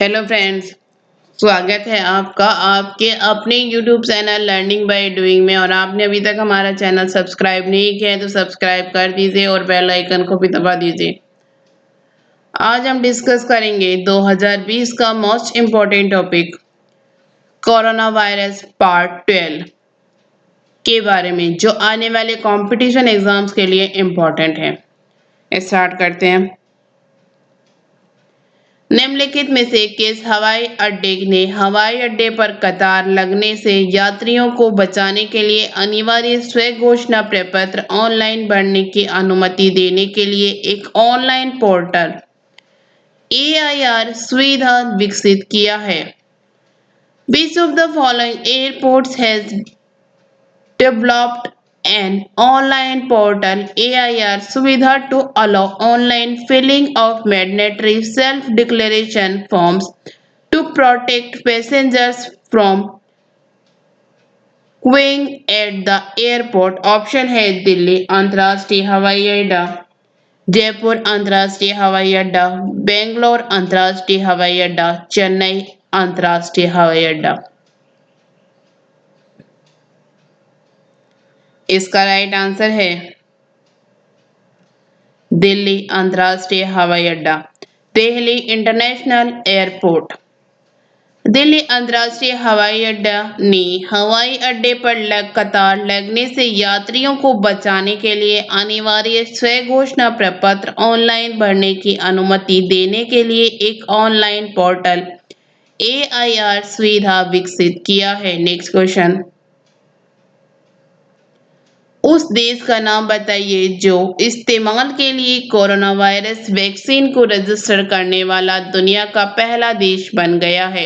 Hello friends, स्वागत है आपका आपके अपने YouTube channel learning by doing में। और आपने अभी तक हमारा चैनल सब्सक्राइब नहीं किया है तो सब्सक्राइब कर दीजिए और बेल आइकन को भी दबा दीजिए। आज हम डिस्कस करेंगे 2020 का most important topic corona virus part 12 के बारे में, जो आने वाले कंपटीशन एग्जाम्स के लिए इम्पोर्टेंट है। स्टार्ट करते हैं। निम्नलिखित में से किस हवाई अड्डे ने हवाई अड्डे पर कतार लगने से यात्रियों को बचाने के लिए अनिवार्य स्वघोषणा प्रपत्र ऑनलाइन भरने की अनुमति देने के लिए एक ऑनलाइन पोर्टल AIR सुविधा विकसित किया है? Which of the following airports has developed an online portal AIR सुविधा to allow online filling of mandatory self-declaration forms to protect passengers from queuing at the airport? Option है दिल्ली अंतर्राष्ट्रीय हवाई अड्डा, जयपुर अंतर्राष्ट्रीय हवाई अड्डा, बेंगलोर अंतर्राष्ट्रीय हवाई अड्डा, चेन्नई अंतर्राष्ट्रीय हवाई अड्डा। इसका राइट आंसर है दिल्ली अंतर्राष्ट्रीय हवाई अड्डा, दिल्ली इंटरनेशनल एयरपोर्ट। दिल्ली अंतर्राष्ट्रीय हवाई अड्डा ने हवाई अड्डे पर कतार लगने से यात्रियों को बचाने के लिए अनिवार्य स्वघोषणा प्रपत्र ऑनलाइन भरने की अनुमति देने के लिए एक ऑनलाइन पोर्टल AIR सुविधा विकसित किया है। Next question. उस देश का नाम बताइए जो इस्तेमाल के लिए कोरोना वायरस वैक्सीन को रजिस्टर करने वाला दुनिया का पहला देश बन गया है।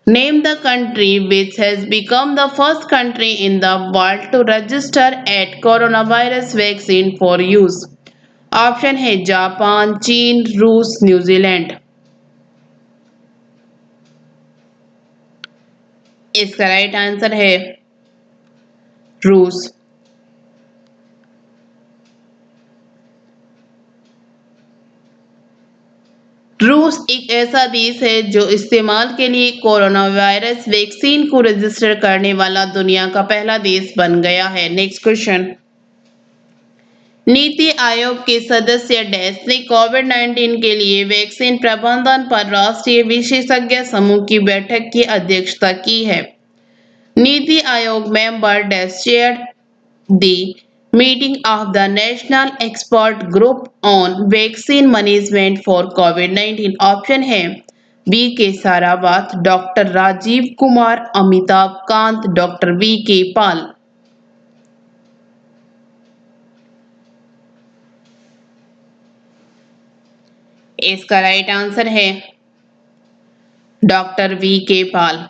Name the country which has become the first country in the world to register at coronavirus vaccine for use. Option है जापान, चीन, रूस, न्यूजीलैंड। इसका राइट आंसर है रूस। रूस एक ऐसा देश है जो इस्तेमाल के लिए कोरोना वायरस वैक्सीन को रजिस्टर करने वाला दुनिया का पहला देश बन गया है। Next question. नीति आयोग के सदस्य डैश ने कोविड-19 के लिए वैक्सीन प्रबंधन पर राष्ट्रीय विशेषज्ञ समूह की बैठक की अध्यक्षता की है। NITI Aayog member dash chaired the meeting of the National Expert Group on Vaccine Management for COVID-19. Option है B K Saraswat, doctor Rajiv Kumar, Amitabh Kant, doctor VK Paul. इसका राइट आंसर है डॉक्टर VK पाल।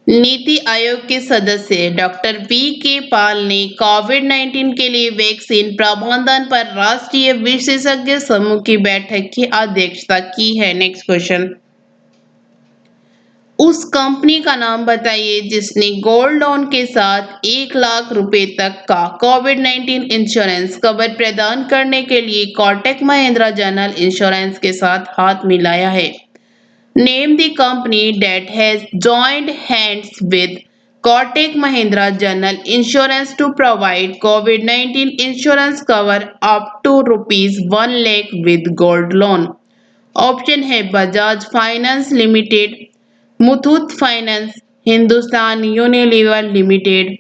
नीति आयोग के सदस्य डॉक्टर VK पाल ने कोविड-19 के लिए वैक्सीन प्रबंधन पर राष्ट्रीय विशेषज्ञ समूह की बैठक की अध्यक्षता की है। Next question. उस कंपनी का नाम बताइए जिसने गोल्ड लोन के साथ 1 लाख रुपए तक का कोविड-19 इंश्योरेंस कवर प्रदान करने के लिए कोटक महिंद्रा जनरल इंश्योरेंस के साथ हाथ मिलाया है। Name the company that has joined hands with Kotak Mahindra General Insurance to provide COVID-19 insurance cover up to ₹1 lakh with gold loan. Option है Bajaj finance limited, Muthoot finance, Hindustan Unilever limited,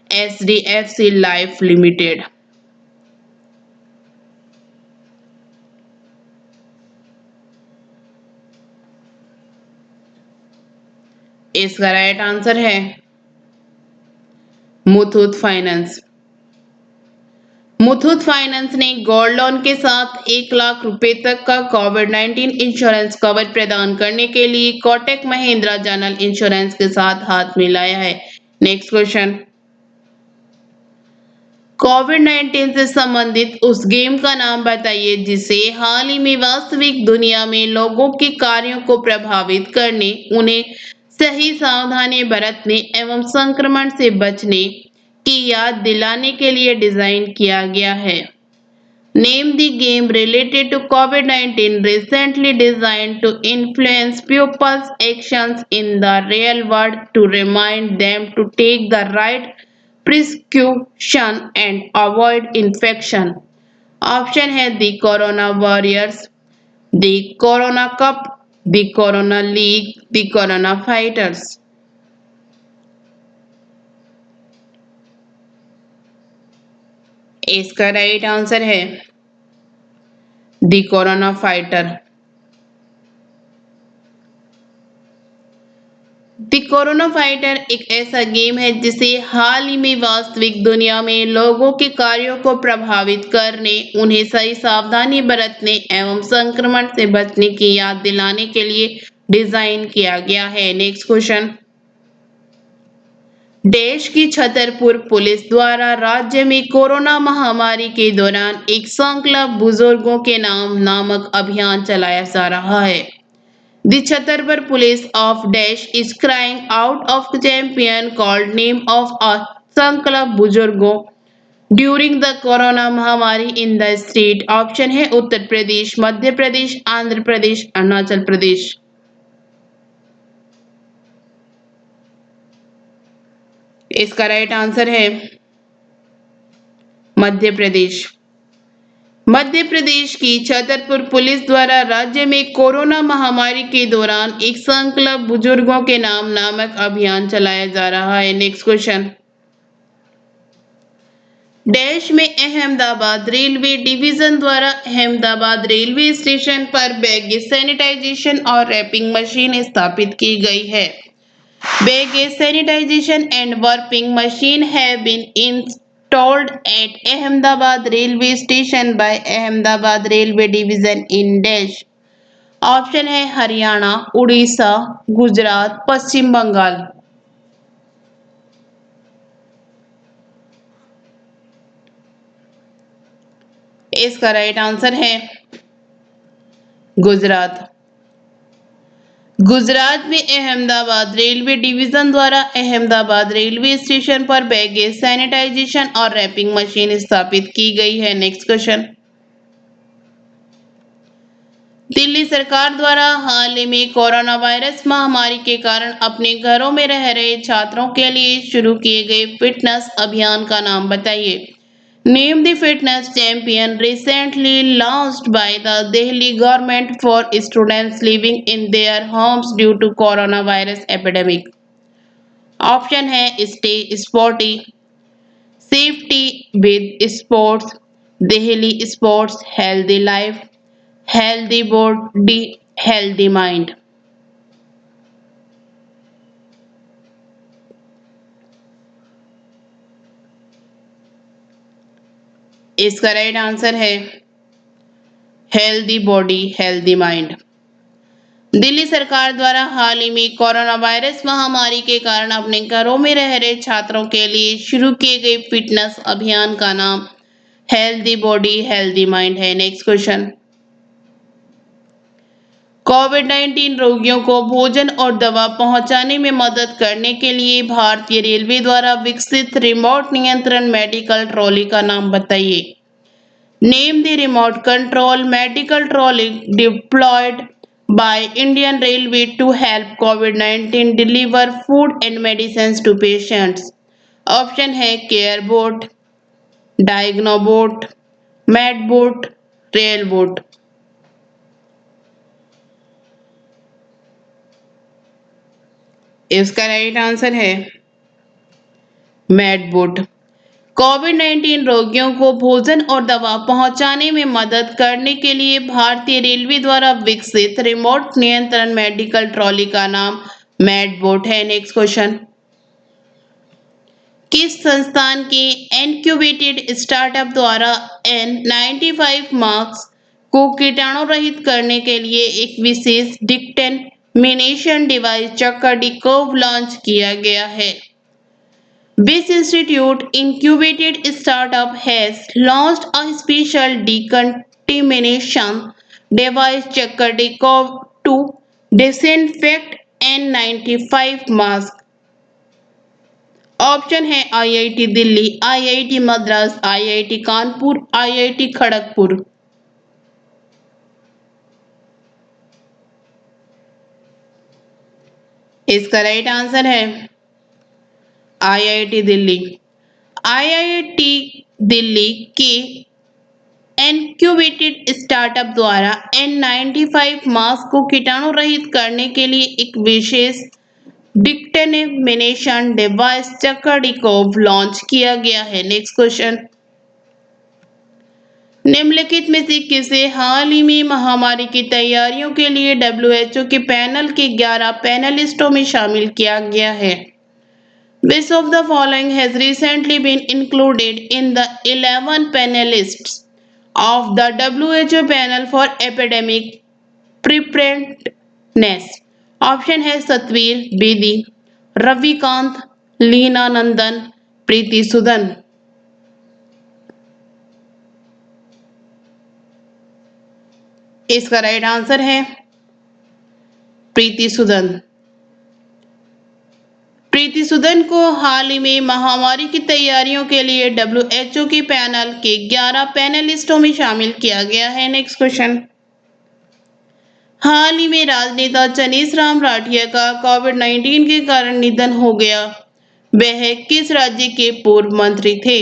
HDFC life limited. इसका right answer है Muthoot finance. Muthoot finance ने gold loan के साथ 1 लाख रुपए तक का कोविड-19 insurance cover प्रदान करने के लिए कोटक महिंद्रा जनरल इंश्योरेंस के साथ हाथ मिलाया है। Next question. कोविड-19 से संबंधित उस गेम का नाम बताइए जिसे हाल ही में वास्तविक दुनिया में लोगों के कार्यों को प्रभावित करने, उन्हें सही सावधानी बरतने एवं संक्रमण से बचने की याद दिलाने के लिए डिजाइन किया गया है। Name the game related to COVID-19 recently designed to influence pupils' actions in the real world to remind them to take the right prescription and avoid infection. Option है the corona warriors, the corona cup, the corona league, the corona fighters. इसका right answer है the corona fighter. The corona fighter एक ऐसा game है जिसे हाल ही में वास्तविक दुनिया में लोगों के कार्यों को प्रभावित करने, उन्हें सही सावधानी बरतने एवं संक्रमण से बचने की याद दिलाने के लिए डिजाइन किया गया है। Next question. देश की छतरपुर पुलिस द्वारा राज्य में कोरोना महामारी के दौरान एक संकल्प बुजुर्गों के नाम नामक अभियान चलाया जा रहा है। The Chhatarpur police of Dash is crying out of champion called name of a Sankalp Bujurgo during the Corona महामारी in the state. ऑप्शन है उत्तर प्रदेश, मध्य प्रदेश, आंध्र प्रदेश, अरुणाचल प्रदेश। इसका राइट आंसर है मध्य प्रदेश। मध्य प्रदेश की छतरपुर पुलिस द्वारा राज्य में कोरोना महामारी के दौरान एक संकल्प बुजुर्गों के नाम नामक अभियान चलाया जा रहा है। Next question. देश में अहमदाबाद रेलवे डिवीजन द्वारा अहमदाबाद रेलवे स्टेशन पर बैगेज सैनिटाइजेशन और रैपिंग मशीन स्थापित की गई है। Baggage sanitation and warping machine have been installed at Ahmedabad railway station by Ahmedabad Railway Division in Dash. Option है हरियाणा, उड़ीसा, गुजरात, पश्चिम बंगाल। इसका राइट आंसर है गुजरात। गुजरात में अहमदाबाद रेलवे डिवीजन द्वारा अहमदाबाद रेलवे स्टेशन पर बैगेज सैनिटाइजेशन और रैपिंग मशीन स्थापित की गई है। Next question. दिल्ली सरकार द्वारा हाल ही में कोरोना वायरस महामारी के कारण अपने घरों में रह रहे छात्रों के लिए शुरू किए गए फिटनेस अभियान का नाम बताइए। Name the fitness champion recently launched by the Delhi government for students living in their homes due to coronavirus epidemic. Option है stay sporty, safety with sports, Delhi sports, healthy life, healthy body, healthy mind. इसका right answer है healthy body healthy mind. Delhi सरकार द्वारा हाल ही में corona virus महामारी के कारण अपने घरों में रह रहे छात्रों के लिए शुरू किए गए फिटनेस अभियान का नाम हेल्दी बॉडी हेल्दी माइंड है। Next question. कोविड-19 रोगियों को भोजन और दवा पहुंचाने में मदद करने के लिए भारतीय रेलवे द्वारा विकसित रिमोट नियंत्रण मेडिकल ट्रॉली का नाम बताइए। Name the remote control medical trolley deployed by Indian Railway to help COVID-19 deliver food and medicines to patients. Option है केयर बोट, डायग्नोबोट, मैडबोट, रेल बोट। इसका राइट आंसर है मैडबोट। कोविड-19 रोगियों को भोजन और दवा पहुंचाने में मदद करने के लिए भारतीय रेलवे द्वारा विकसित रिमोट नियंत्रण मेडिकल ट्रॉली का नाम मैडबोट है। Next question. किस संस्थान के इनक्यूबेटेड स्टार्टअप द्वारा N95 मास्क को कीटाणु रहित करने के लिए एक विशेष डिकटेमिनेशन डिवाइस चक्कर लॉन्च किया गया है। This institute incubated startup has launched a special decontamination device Chakadikov to disinfect N95 mask. Option है IIT Delhi, IIT Madras, IIT Kanpur, IIT Kharagpur. इसका राइट आंसर है आईआईटी दिल्ली। आईआईटी दिल्ली के इनक्यूबेटेड स्टार्टअप द्वारा N95 मास्क को कीटाणु रहित करने के लिए एक विशेष डिक्टेमिनेशन डिवाइस चक्राडिकोव लॉन्च किया गया है। नेक्स्ट क्वेश्चन, निम्नलिखित में से किसे हाल ही में महामारी की तैयारियों के लिए WHO के पैनल के 11 पैनलिस्टों में शामिल किया गया है? Which of the following has recently been included in the 11 panelists of the WHO panel for epidemic preparedness? Option है सतवीर बेदी, रविकांत, लीना नंदन, प्रीति सुदन। इसका राइट आंसर है प्रीति सुदन। प्रीति सुदन को हाल ही में महामारी की तैयारियों के लिए WHO के पैनल के 11 पैनलिस्टों में शामिल किया गया है। नेक्स्ट क्वेश्चन, हाल ही में राजनेता चनीस राम राठिया का कोविड-19 के कारण निधन हो गया। वह किस राज्य के पूर्व मंत्री थे?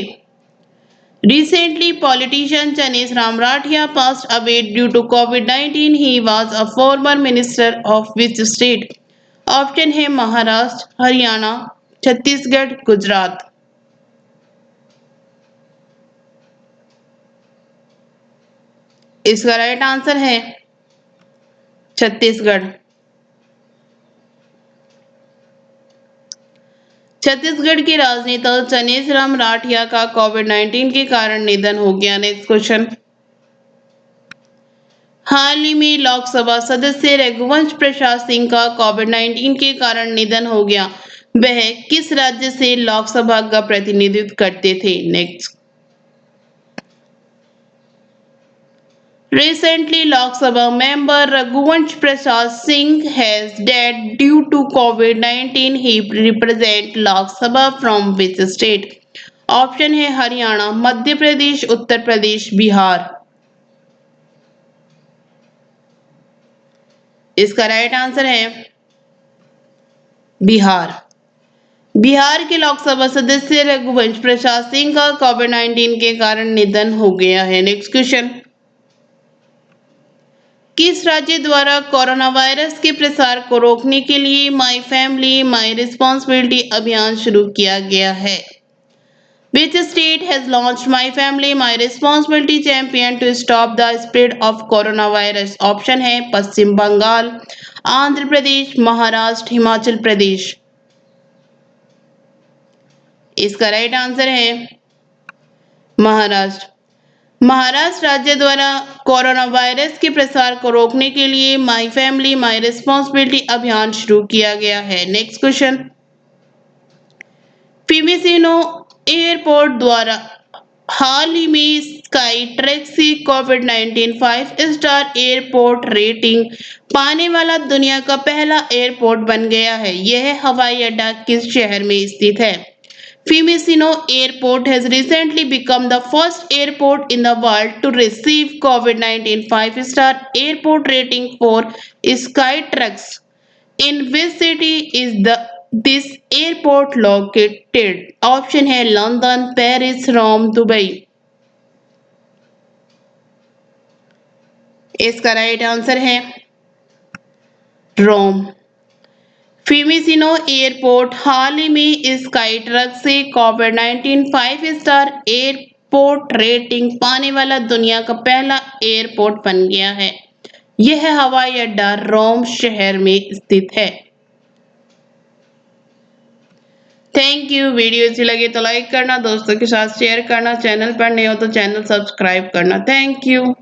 Recently, politician Chanish Ram Rathia passed away due to COVID-19. He was a former minister of which state? Option है महाराष्ट्र, हरियाणा, छत्तीसगढ़, गुजरात। इसका राइट आंसर है छत्तीसगढ़। छत्तीसगढ़ के राजनेता चनीस राम राठिया का कोविड-19 के कारण निधन हो गया। नेक्स्ट क्वेश्चन, हाल ही में लोकसभा सदस्य रघुवंश प्रसाद सिंह का कोविड-19 के कारण निधन हो गया। वह किस राज्य से लोकसभा का प्रतिनिधित्व करते थे? Next, recently Lok Sabha member Raghuvansh Prasad Singh has died due to COVID-19. He represent Lok Sabha from which state? Option है हरियाणा, मध्य प्रदेश, उत्तर प्रदेश, बिहार। इसका राइट आंसर है बिहार। बिहार के लोकसभा सदस्य रघुवंश प्रसाद सिंह का कोविड-19 के कारण निधन हो गया है। नेक्स्ट क्वेश्चन, किस राज्य द्वारा कोरोना वायरस के प्रसार को रोकने के लिए माई फैमिली माई रिस्पॉन्सिबिलिटी अभियान शुरू किया गया है? Which state has launched My Family My Responsibility Champion to stop the spread of coronavirus? Option है पश्चिम बंगाल, आंध्र प्रदेश, महाराष्ट्र, हिमाचल प्रदेश। इसका राइट आंसर है महाराष्ट्र। महाराष्ट्र राज्य द्वारा कोरोना वायरस के प्रसार को रोकने के लिए माई फैमिली माई रिस्पॉन्सिबिलिटी अभियान शुरू किया गया है। नेक्स्ट क्वेश्चन, फिमिसिनो एयरपोर्ट द्वारा हाल ही में स्काई ट्रैक्स से कोविड-19 5 स्टार एयरपोर्ट रेटिंग पाने वाला दुनिया का पहला एयरपोर्ट बन गया है। यह हवाई अड्डा किस शहर में स्थित है? Fiumicino Airport has recently become the first airport in the world to receive COVID-19 5-star airport rating for Skytrax. In which city is this airport located? Option है लंदन, पेरिस, रोम, दुबई। इसका राइट आंसर है रोम। फिमिसिनो airport हाल ही में स्काईट्रक से कोविड-19 five-star airport rating पाने वाला दुनिया का पहला एयरपोर्ट बन गया है। यह हवाई अड्डा रोम शहर में स्थित है। Thank you. वीडियो अच्छी लगे तो लाइक करना, दोस्तों के साथ शेयर करना, चैनल पर नए हो तो चैनल सब्सक्राइब करना। Thank you.